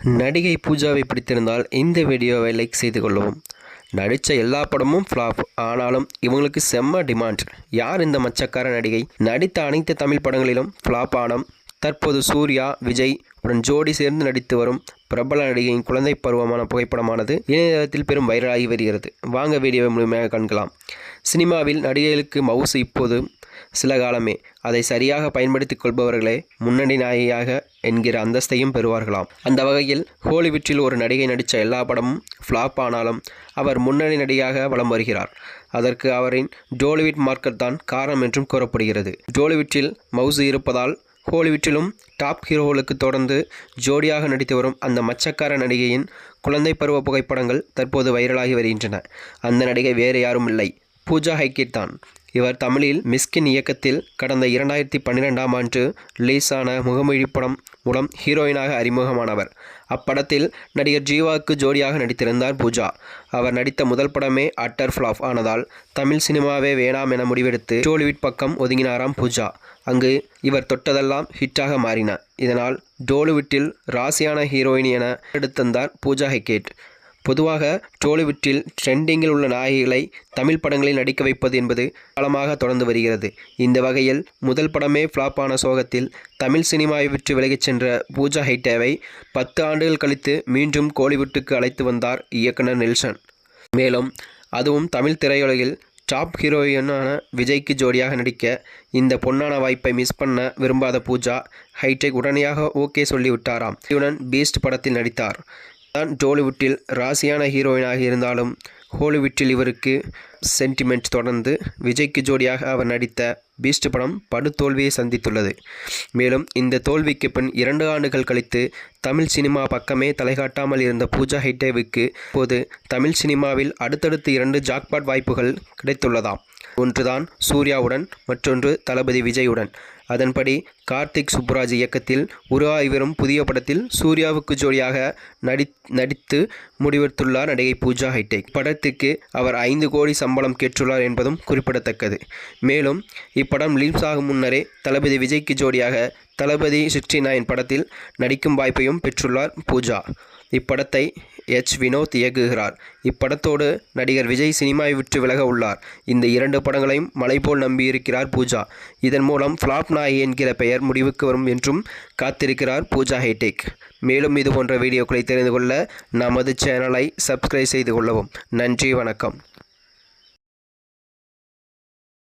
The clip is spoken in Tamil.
நடிகை பூஜாவை பிடித்திருந்தால் இந்த வீடியோவை லைக் செய்து கொள்ளவும். நடித்த எல்லா படமும் ஃப்ளாப், ஆனாலும் இவங்களுக்கு செம்ம டிமாண்ட். யார் இந்த மச்சக்கார நடிகை? நடித்த அனைத்து தமிழ் படங்களிலும் ஃப்ளாப் ஆனம். தற்போது சூர்யா, விஜய் உடன் ஜோடி சேர்ந்து நடித்து வரும் பிரபல நடிகையின் குழந்தை பருவமான புகைப்படமானது இணையதளத்தில் பெரும் வைரலாகி வருகிறது. வாங்க வீடியோவை முழுமையாக காண்கலாம். சினிமாவில் நடிகைகளுக்கு மவுசு இப்போது சில காலமே. அதை சரியாக பயன்படுத்திக் கொள்பவர்களே முன்னணி நாயகியாக என்கிற அந்தஸ்தையும் பெறுவார்களாம். அந்த வகையில் ஹாலிவுட்டில் ஒரு நடிகை நடித்த எல்லா படமும் ஃப்ளாப் ஆனாலும் அவர் முன்னணி நடிகையாக வலம் வருகிறார். அதற்கு அவரின் டோலிவுட் மார்க்கெட் தான் காரணம் என்றும் கூறப்படுகிறது. டோலிவுட்டில் மவுசு இருப்பதால் ஹாலிவுட்டிலும் டாப் ஹீரோகளுக்கு தொடர்ந்து ஜோடியாக நடித்து வரும் அந்த மச்சக்கார நடிகையின் குழந்தை பருவ புகைப்படங்கள் தற்போது வைரலாகி வருகின்றன. அந்த நடிகை வேறு யாரும் இல்லை, பூஜா ஹெக்டே தான். இவர் தமிழில் மிஸ்கின் இயக்கத்தில் கடந்த 2012ஆம் ஆண்டு ரிலீஸ் ஆன முகமொழி படம் மூலம் ஹீரோயினாக அறிமுகமானவர். அப்படத்தில் நடிகர் ஜீவாவுக்கு ஜோடியாக நடித்திருந்தார் பூஜா. அவர் நடித்த முதல் படமே அட்டர் ஃப்ளாப் ஆனதால் தமிழ் சினிமாவே வேணாம் என முடிவெடுத்து டோலிவுட் பக்கம் ஒதுங்கினாராம் பூஜா. அங்கு இவர் தொட்டதெல்லாம் ஹிட்டாக மாறின. இதனால் டோலிவுட்டில் ராசியான ஹீரோயின் என எடுத்தந்தார் பூஜா ஹெக்டே. பொதுவாக டோலிவுட்டில் ட்ரெண்டிங்கில் உள்ள நாயகிகளை தமிழ் படங்களில் நடிக்க வைப்பது என்பது காலமாக தொடர்ந்து வருகிறது. இந்த வகையில் முதல் படமே ஃப்ளாப் ஆன சோகத்தில் தமிழ் சினிமாவை விட்டு விலகிச் சென்ற பூஜா ஹெக்டேவை 10 ஆண்டுகள் கழித்து மீண்டும் கோலிவுட்டுக்கு அழைத்து வந்தார் இயக்குனர் நெல்சன். மேலும் அதுவும் தமிழ் திரையுலகில் டாப் ஹீரோயினான விஜய்க்கு ஜோடியாக நடிக்க இந்த பொன்னான வாய்ப்பை மிஸ் பண்ண விரும்பாத பூஜா ஹெக்டே உடனடியாக ஓகே சொல்லிவிட்டாராம். இவனுடன் பீஸ்ட் படத்தில் நடித்தார். தான் டோலிவுட்டில் ராசியான ஹீரோயினாக இருந்தாலும் ஹாலிவுட்டில் இவருக்கு சென்டிமெண்ட் தொடர்ந்து விஜய்க்கு ஜோடியாக அவர் நடித்த பீஸ்ட் படம் படுதோல்வியை சந்தித்துள்ளது. மேலும் இந்த தோல்விக்கு பின் 2 ஆண்டுகள் கழித்து தமிழ் சினிமா பக்கமே தலைகாட்டாமல் இருந்த பூஜா ஹெக்டேவுக்கு இப்போது தமிழ் சினிமாவில் அடுத்தடுத்து 2 ஜாக்பாட் வாய்ப்புகள் கிடைத்துள்ளதாம். ஒன்றுதான் சூர்யாவுடன், மற்றொன்று தளபதி விஜயுடன். அதன்படி கார்த்திக் சுப்புராஜ் இயக்கத்தில் உருவாகி வரும் புதிய படத்தில் சூர்யாவுக்கு ஜோடியாக நடித்து முடிவெடுத்துள்ளார் நடிகை பூஜா ஹெக்டே. படத்துக்கு அவர் 5 கோடி சம்பளம் கேட்டுள்ளார் என்பதும் குறிப்பிடத்தக்கது. மேலும் இப்படம் ரிலீஸ் ஆகும் முன்னரே தளபதி விஜய்க்கு ஜோடியாக தளபதி 69 படத்தில் நடிக்கும் வாய்ப்பையும் பெற்றுள்ளார் பூஜா. இப்படத்தை வினோத் இயக்குகிறார். இப்படத்தோடு நடிகர் விஜய் சினிமாவை விட்டு விலக உள்ளார். இந்த 2 படங்களையும் மலை போல் நம்பியிருக்கிறார் பூஜா. இதன் மூலம் ஃப்ளாப் நாயகி என்கிற பெயர் முடிவுக்கு வரும் என்றும் காத்திருக்கிறார் பூஜா ஹெக்டே. மேலும் இது போன்ற வீடியோக்களை தெரிந்து கொள்ள நமது சேனலை சப்ஸ்கிரைப் செய்து கொள்ளவும். நன்றி, வணக்கம்.